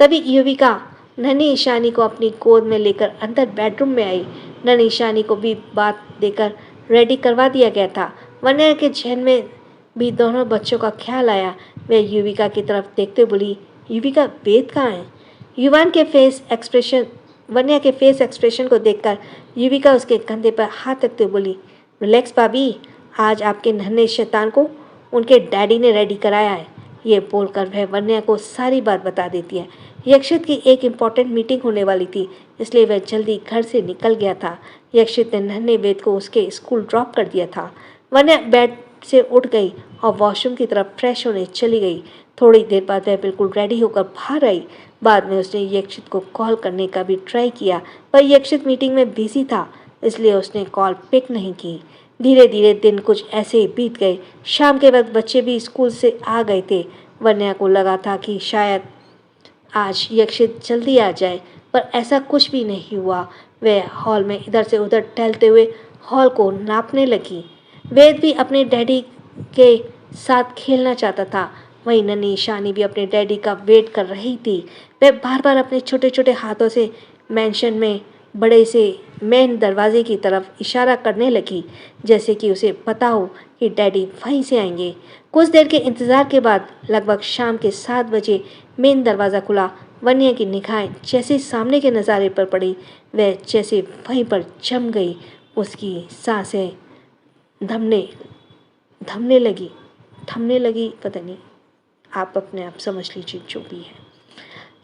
तभी युविका नन्ही ईशानी को अपनी गोद में लेकर अंदर बेडरूम में आई। नन्ही ईशानी को भी बात देकर रेडी करवा दिया गया था। वन्या के जहन में भी दोनों बच्चों का ख्याल आया। वह युविका की तरफ देखते बोली, युविका वेद कहाँ है? वन्या के फेस एक्सप्रेशन को देखकर युविका उसके कंधे पर हाथ रखते बोली, रिलैक्स भाभी, आज आपके नन्हे शैतान को उनके डैडी ने रेडी कराया है। ये बोलकर वह वन्या को सारी बात बता देती है। यक्षित की एक इम्पॉर्टेंट मीटिंग होने वाली थी, इसलिए वह जल्दी घर से निकल गया था। यक्षित ने नन्हे वेद को उसके स्कूल ड्रॉप कर दिया था। वन्या बेड से उठ गई और वॉशरूम की तरफ फ्रेश होने चली गई। थोड़ी देर बाद वह बिल्कुल रेडी होकर बाहर आई। बाद में उसने यक्षित को कॉल करने का भी ट्राई किया, पर यक्षित मीटिंग में बिजी था, इसलिए उसने कॉल पिक नहीं की। धीरे धीरे दिन कुछ ऐसे ही बीत गए। शाम के वक्त बच्चे भी स्कूल से आ गए थे। वन्या को लगा था कि शायद आज यक्षित जल्दी आ जाए, पर ऐसा कुछ भी नहीं हुआ। वह हॉल में इधर से उधर टहलते हुए हॉल को नापने लगी। वेद भी अपने डैडी के साथ खेलना चाहता था। वहीं नन्ही ईशानी भी अपने डैडी का वेट कर रही थी। वह बार बार अपने छोटे छोटे हाथों से मैंशन में बड़े से मेन दरवाजे की तरफ इशारा करने लगी, जैसे कि उसे पता हो कि डैडी वहीं से आएंगे। कुछ देर के इंतज़ार के बाद लगभग शाम के 7 बजे मेन दरवाज़ा खुला। वन्या की निगाहें जैसे सामने के नज़ारे पर पड़ी, वह जैसे वहीं पर जम गई। उसकी सांसें थमने लगी, पता नहीं, आप अपने आप समझ लीजिए जो भी है।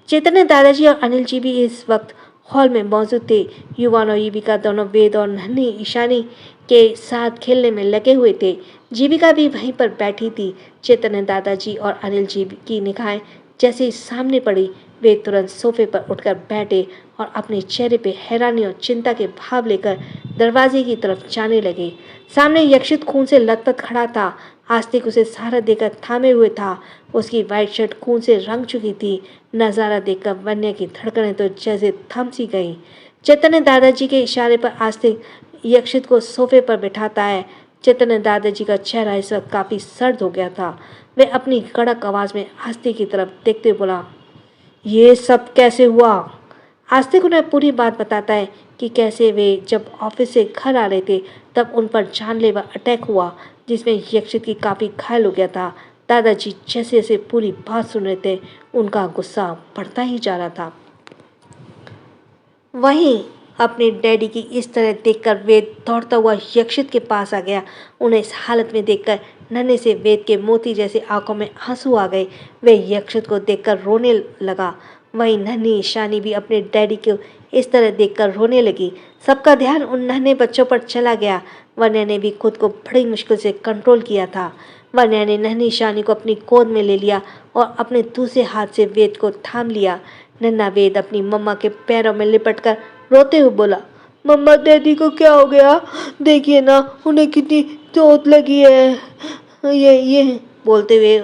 चैतन्य दादाजी और अनिल जी भी इस वक्त हॉल में मौजूद थे। युवान और युविका दोनों वेद और नन्ही ईशानी के साथ खेलने में लगे हुए थे। जीविका भी वहीं पर बैठी थी। चैतन्य दादाजी और अनिल जी की निगाहें जैसे ही सामने पड़ी, वे तुरंत सोफे पर उठकर बैठे और अपने चेहरे पे हैरानी और चिंता के भाव लेकर दरवाजे की तरफ जाने लगे। सामने यक्षित खून से लथपथ खड़ा था। आस्तिक उसे सहारा देकर थामे हुए था। उसकी वाइट शर्ट खून से रंग चुकी थी। नज़ारा देखकर वन्या की धड़कनें तो जैसे थम सी गईं। चैतन्य दादाजी के इशारे पर आस्तिक यक्षित को सोफे पर बिठाता है। चैतन्य दादाजी का चेहरा इस वक्त काफ़ी सर्द हो गया था। वे अपनी कड़क आवाज़ में आस्ते की तरफ देखते हुए बोला, ये सब कैसे हुआ? आस्तिक उन्हें पूरी बात बताता है कि कैसे वे जब ऑफिस से घर आ रहे थे तब उन पर जानलेवा अटैक हुआ जिसमें यक्षित की काफ़ी घायल हो गया था। दादाजी जैसे जैसे पूरी बात सुन रहे थे उनका गुस्सा बढ़ता ही जा रहा था। वहीं अपने डैडी की इस तरह देखकर वेद दौड़ता हुआ यक्षित के पास आ गया। उन्हें इस हालत में देखकर नन्हे से वेद के मोती जैसे आंखों में आंसू आ गए। वे यक्षित को देखकर रोने लगा। वहीं नन्ही ईशानी भी अपने डैडी को इस तरह देखकर रोने लगी। सबका ध्यान उन नन्हे बच्चों पर चला गया। वन्या ने भी खुद को बड़ी मुश्किल से कंट्रोल किया था। वन्या ने नन्ही ईशानी को अपनी गोद में ले लिया और अपने दूसरे हाथ से वेद को थाम लिया। नन्हा वेद अपनी मम्मा के पैरों में लिपटकर रोते हुए बोला, मम्मा डैडी को क्या हो गया? देखिए ना, उन्हें कितनी चोट लगी है। ये बोलते हुए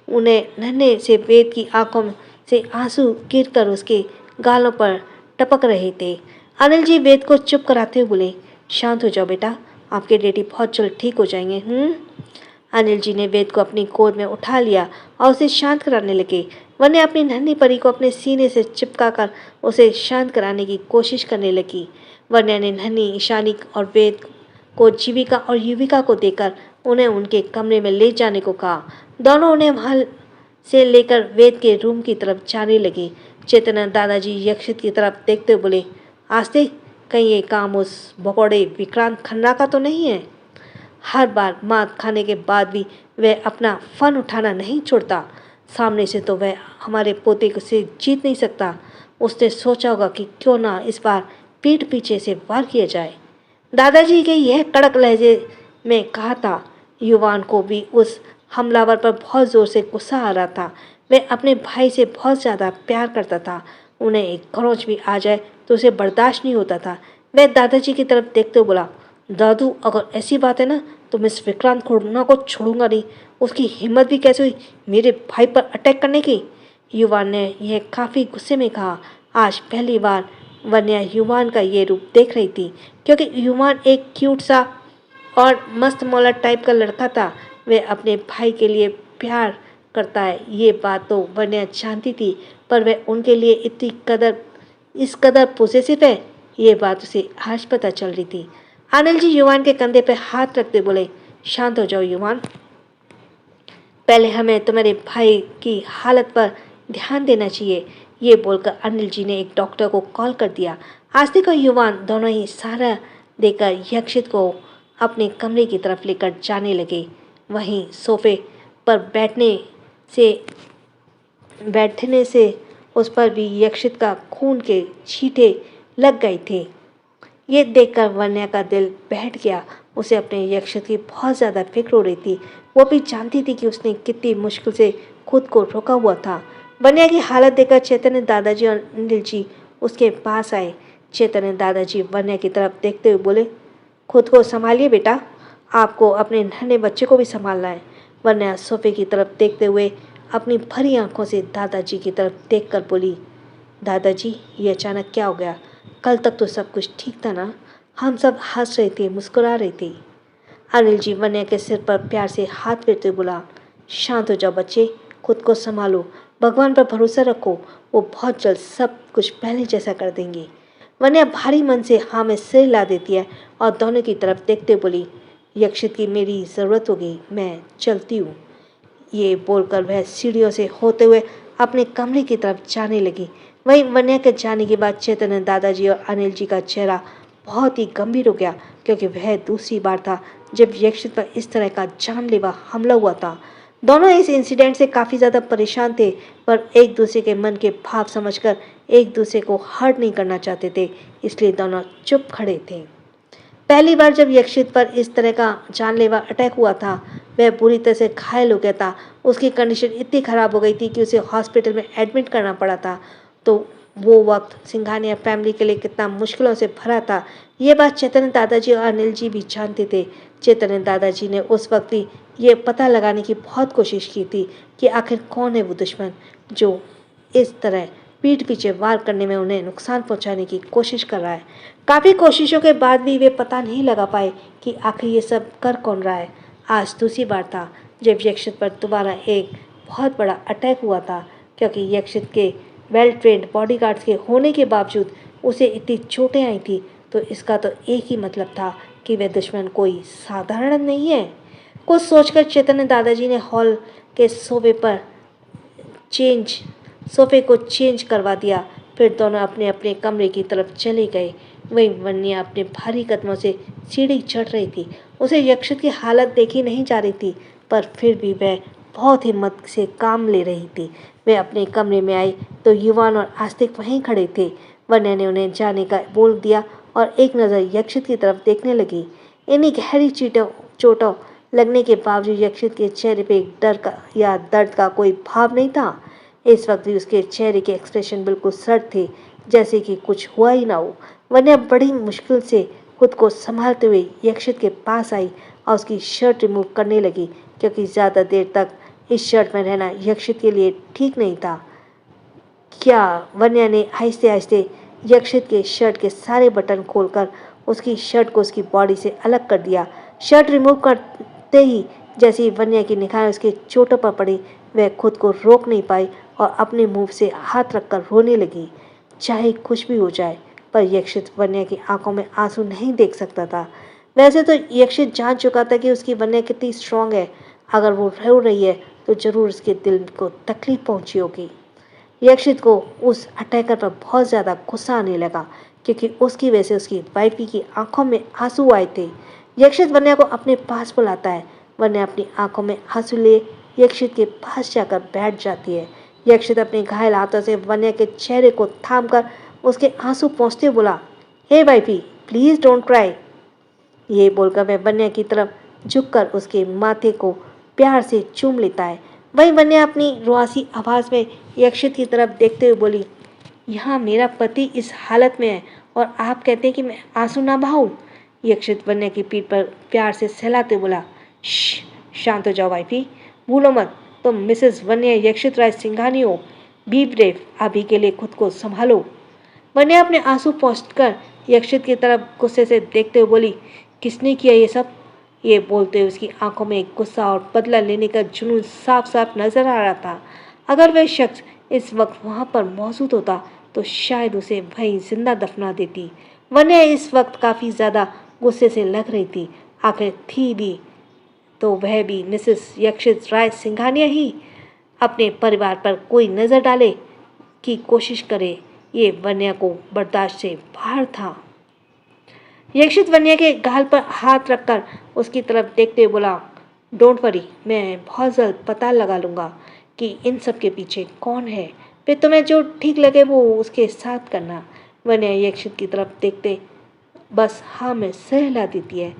उन्हें नन्हे से वेद की आंखों से आंसू गिरकर उसके गालों पर टपक रहे थे। अनिल जी वेद को चुप कराते हुए बोले, शांत हो जाओ बेटा, आपके डैडी बहुत जल्द ठीक हो जाएंगे। अनिल जी ने वेद को अपनी गोद में उठा लिया और उसे शांत कराने लगे। वन्या अपनी नन्ही परी को अपने सीने से चिपका कर उसे शांत कराने की कोशिश करने लगी। वन्या ने नन्ही ईशानी और वेद को जीविका और युविका को देकर उन्हें उनके कमरे में ले जाने को कहा। दोनों उन्हें वहां से लेकर वेद के रूम की तरफ जाने लगे। चेतन दादाजी यक्षित की तरफ देखते हुए बोले, आस्ते, कहीं ये काम उस भगोड़े विक्रांत खन्ना का तो नहीं है? हर बार मात खाने के बाद भी वह अपना फन उठाना नहीं छोड़ता। सामने से तो वह हमारे पोते को से जीत नहीं सकता। उसने सोचा होगा कि क्यों ना इस बार पीठ पीछे से वार किया जाए। दादाजी के यह कड़क लहजे में कहा था। युवान को भी उस हमलावर पर बहुत जोर से गुस्सा आ रहा था। वह अपने भाई से बहुत ज़्यादा प्यार करता था। उन्हें एक खरोंच भी आ जाए तो उसे बर्दाश्त नहीं होता था। वह दादाजी की तरफ देखते हुए बोला, दादू, अगर ऐसी बात है ना तो मैं इस विक्रांत खन्ना को छोड़ूंगा नहीं। उसकी हिम्मत भी कैसे हुई मेरे भाई पर अटैक करने की? युवान ने यह काफ़ी गुस्से में कहा। आज पहली बार वन्या युवान का ये रूप देख रही थी, क्योंकि युवान एक क्यूट सा और मस्त मौला टाइप का लड़का था। वह अपने भाई के लिए प्यार करता है, ये बात तो वन्या जानती थी, पर वह उनके लिए इस कदर पॉसेसिव है, ये बात उसे आज पता चल रही थी। अनिल जी युवान के कंधे पर हाथ रखते बोले, शांत हो जाओ युवान, पहले हमें तुम्हारे भाई की हालत पर ध्यान देना चाहिए। ये बोलकर अनिल जी ने एक डॉक्टर को कॉल कर दिया। आस्तिक और युवान दोनों ही सहारा देकर यक्षित को अपने कमरे की तरफ लेकर जाने लगे। वहीं सोफे पर बैठने से उस पर भी यक्षित का खून के छींटे लग गए थे। ये देखकर वन्या का दिल बैठ गया। उसे अपने यक्षित की बहुत ज़्यादा फिक्र हो रही थी। वो भी जानती थी कि उसने कितनी मुश्किल से खुद को रोका हुआ था। वन्या की हालत देखकर चैतन्य दादाजी और अनिल जी उसके पास आए। चैतन्य दादाजी वन्या की तरफ देखते हुए बोले, खुद को संभालिए बेटा, आपको अपने नन्हे बच्चे को भी संभालना है। वन्या सोफे की तरफ देखते हुए अपनी भरी आंखों से दादाजी की तरफ देखकर बोली, दादाजी, ये अचानक क्या हो गया? कल तक तो सब कुछ ठीक था ना? हम सब हंस रहे थे, मुस्कुरा रहे थे। अनिल जी वन्या के सिर पर प्यार से हाथ फेरते बोला, शांत हो जाओ बच्चे, खुद को संभालो, भगवान पर भरोसा रखो, वो बहुत जल्द सब कुछ पहले जैसा कर देंगे। वन्या भारी मन से हाँ में सिर हिला देती है और दोनों की तरफ देखते बोली, यक्षित की मेरी ज़रूरत होगी, मैं चलती हूँ। ये बोलकर वह सीढ़ियों से होते हुए अपने कमरे की तरफ जाने लगी। वहीं वन्या के जाने के बाद चैतन्य दादाजी और अनिल जी का चेहरा बहुत ही गंभीर हो गया, क्योंकि वह दूसरी बार था जब यक्षित पर इस तरह का जानलेवा हमला हुआ था। दोनों इस इंसिडेंट से काफ़ी ज़्यादा परेशान थे, पर एक दूसरे के मन के भाव समझकर एक दूसरे को हर्ट नहीं करना चाहते थे, इसलिए दोनों चुप खड़े थे। पहली बार जब यक्षित पर इस तरह का जानलेवा अटैक हुआ था, वह पूरी तरह से घायल हो गया था। उसकी कंडीशन इतनी ख़राब हो गई थी कि उसे हॉस्पिटल में एडमिट करना पड़ा था। तो वो वक्त सिंघानिया फैमिली के लिए कितना मुश्किलों से भरा था, ये बात चैतन्य दादाजी और अनिल जी भी जानते थे। चैतन्य दादाजी ने उस वक्त भी ये पता लगाने की बहुत कोशिश की थी कि आखिर कौन है वो दुश्मन जो इस तरह पीठ पीछे वार करने में उन्हें नुकसान पहुंचाने की कोशिश कर रहा है। काफ़ी कोशिशों के बाद भी वे पता नहीं लगा पाए कि आखिर ये सब कर कौन रहा है। आज दूसरी बार था जब यक्षित पर दोबारा एक बहुत बड़ा अटैक हुआ था, क्योंकि यक्षित के वेल ट्रेंड बॉडीगार्ड्स के होने के बावजूद उसे इतनी चोटें आई थी, तो इसका तो एक ही मतलब था कि वह दुश्मन कोई साधारण नहीं है। कुछ सोचकर चैतन्य दादाजी ने हॉल के सोफे को चेंज करवा दिया। फिर दोनों अपने अपने कमरे की तरफ चले गए। वहीं वन्या अपने भारी कदमों से सीढ़ी चढ़ रही थी। उसे यक्षित की हालत देखी नहीं जा रही थी, पर फिर भी वह बहुत हिम्मत से काम ले रही थी। वे अपने कमरे में आई तो युवान और आस्तिक वहीं खड़े थे। वन्या ने उन्हें जाने का बोल दिया और एक नज़र यक्षित की तरफ देखने लगी। इन्हीं गहरी चोटों लगने के बावजूद यक्षित के चेहरे पे डर का या दर्द का कोई भाव नहीं था। इस वक्त भी उसके चेहरे के एक्सप्रेशन बिल्कुल सर्द थे, जैसे कि कुछ हुआ ही ना हो। वन्या बड़ी मुश्किल से खुद को संभालते हुए यक्षित के पास आई और उसकी शर्ट रिमूव करने लगी, क्योंकि ज़्यादा देर तक इस शर्ट में रहना यक्षित के लिए ठीक नहीं था। क्या वन्या ने आहिस्ते आहिस्ते यक्षित के शर्ट के सारे बटन खोलकर उसकी शर्ट को उसकी बॉडी से अलग कर दिया। शर्ट रिमूव करते ही जैसे ही वन्या की निगाहें उसके चोटों पर पड़ी, वह खुद को रोक नहीं पाई और अपने मुंह से हाथ रखकर रोने लगी। चाहे कुछ भी हो जाए, पर यक्षित वन्या की आंखों में आंसू नहीं देख सकता था। वैसे तो यक्षित जान चुका था कि उसकी वन्या कितनी स्ट्रांग है। अगर वो रो रही है तो जरूर उसके दिल को तकलीफ पहुंची होगी। यक्षित को उस अटैकर पर बहुत ज़्यादा गुस्सा आने लगा, क्योंकि उसकी वजह से उसकी वाइफी की आंखों में आंसू आए थे। यक्षित वन्या को अपने पास बुलाता है। वन्या अपनी आंखों में आंसू लिए यक्षित के पास जाकर बैठ जाती है। यक्षित अपने घायल हाथों से वन्या के चेहरे को थामकर उसके आंसू पोंछते हुए बोला, हे वाइफी, प्लीज डोंट क्राई। ये बोलकर वह वन्या की तरफ झुककर उसके माथे को प्यार से चूम लेता है। वहीं वन्या अपनी रुआसी आवाज़ में यक्षित की तरफ देखते हुए बोली, यहाँ मेरा पति इस हालत में है और आप कहते हैं कि मैं आंसू ना बहाऊं। यक्षित वन्या की पीठ पर प्यार से सहलाते बोला, शांत हो जाओ वाइफी, भूलो मत तुम मिसेस वन्या यक्षित राय सिंघानी हो। बी ब्रेव, अभी के लिए खुद को संभालो। वन्या अपने आंसू पोंछकर यक्षित की तरफ गुस्से से देखते हुए बोली, किसने किया ये सब? ये बोलते हुए उसकी आंखों में गुस्सा और बदला लेने का जुनून साफ साफ नजर आ रहा था। अगर वह शख्स इस वक्त वहां पर मौजूद होता तो शायद उसे वहीं जिंदा दफना देती। वन्या इस वक्त काफ़ी ज़्यादा गुस्से से लग रही थी। आखिर थी भी तो वह भी मिसेस यक्षित राय सिंघानिया ही। अपने परिवार पर कोई नज़र डाले की कोशिश करे, ये वन्या को बर्दाश्त से बाहर था। यक्षित वन्या के गाल पर हाथ रखकर उसकी तरफ देखते हुए बोला, डोंट वरी, मैं बहुत जल्द पता लगा लूँगा कि इन सब के पीछे कौन है। फिर तुम्हें जो ठीक लगे वो उसके साथ करना। वन्या यक्षित की तरफ देखते बस हाँ में सर हिला देती है।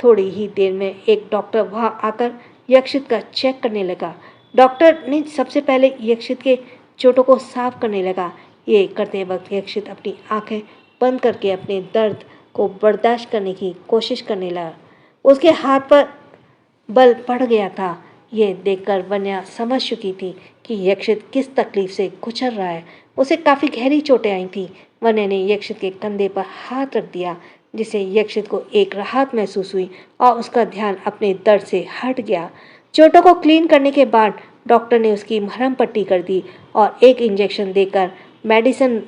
थोड़ी ही देर में एक डॉक्टर वहाँ आकर यक्षित का चेक करने लगा। डॉक्टर ने सबसे पहले यक्षित के चोटों को साफ करने लगा। ये करते वक्त यक्षित अपनी आंखें बंद करके अपने दर्द को बर्दाश्त करने की कोशिश करने लगा। उसके हाथ पर बल पड़ गया था। ये देखकर वन्या समझ चुकी थी कि यक्षित किस तकलीफ से गुजर रहा है। उसे काफ़ी गहरी चोटें आई थी। वन्या ने यक्षित के कंधे पर हाथ रख दिया, जिससे यक्षित को एक राहत महसूस हुई और उसका ध्यान अपने दर्द से हट गया। चोटों को क्लीन करने के बाद डॉक्टर ने उसकी मरहम पट्टी कर दी और एक इंजेक्शन देकर मेडिसिन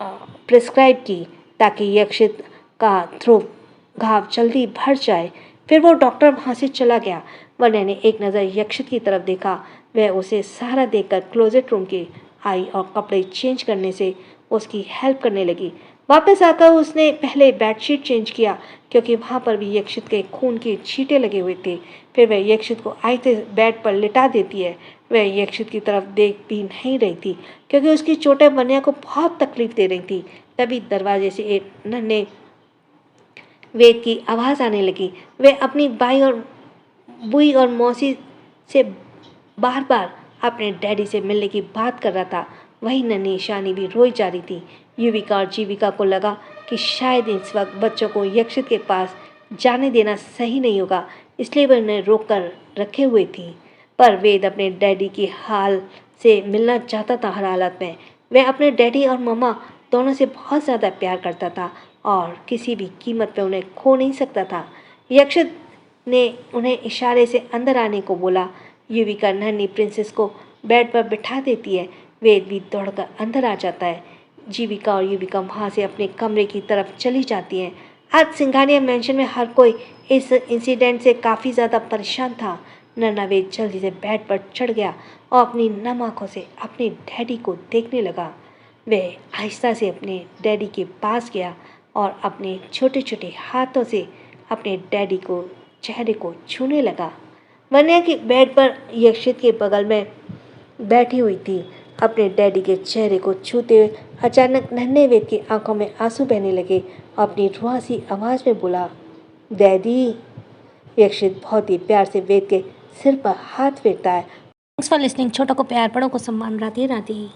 प्रिस्क्राइब की, ताकि यक्षित का घाव जल्दी भर जाए। फिर वो डॉक्टर वहाँ से चला गया। वन्या ने एक नज़र यक्षित की तरफ देखा। वह उसे सहारा देकर क्लोजेट रूम के आई और कपड़े चेंज करने से उसकी हेल्प करने लगी। वापस आकर उसने पहले बेडशीट चेंज किया, क्योंकि वहाँ पर भी यक्षित के खून के छींटे लगे हुए थे। फिर वह यक्षित को आहिस्ते बेड पर लिटा देती है। वह यक्षित की तरफ देख भी नहीं रही थी, क्योंकि उसकी चोटें वन्या को बहुत तकलीफ दे रही थी। तभी दरवाजे से एक नन्हे वेद की आवाज़ आने लगी। वह अपनी बुई और मौसी से बार बार अपने डैडी से मिलने की बात कर रहा था। वही नन्ही ईशानी भी रोई जा रही थी। युविका और जीविका को लगा कि शायद इस वक्त बच्चों को यक्षित के पास जाने देना सही नहीं होगा, इसलिए वह उन्हें रोक कर रखे हुए थी। पर वेद अपने डैडी के हाल से मिलना चाहता था हर हालत में। वह अपने डैडी और मम्मा दोनों से बहुत ज़्यादा प्यार करता था और किसी भी कीमत पे उन्हें खो नहीं सकता था। यक्षित ने उन्हें इशारे से अंदर आने को बोला। युविका नन्ही प्रिंसेस को बेड पर बिठा देती है। वेद भी दौड़कर अंदर आ जाता है। जीविका और युविका वहाँ से अपने कमरे की तरफ चली जाती हैं। आज सिंघानिया मैंशन में हर कोई इस इंसिडेंट से काफ़ी ज़्यादा परेशान था। नन्हा वेद जल्दी से बेड पर चढ़ गया और अपनी नम आँखों से अपने डैडी को देखने लगा। वह आहिस्ता से अपने डैडी के पास गया और अपने छोटे छोटे हाथों से अपने डैडी को चेहरे को छूने लगा। वन्या की बेड पर यक्षित के बगल में बैठी हुई थी। अपने डैडी के चेहरे को छूते हुए अचानक नन्हे वेद की आंखों में आंसू बहने लगे और अपनी रुआसी आवाज़ में बोला, डैडी। यक्षित बहुत ही प्यार से वेद के सिर पर हाथ फेरता है। Thanks for listening. छोटों को प्यार, बड़ों को सम्मान। राधे राधे।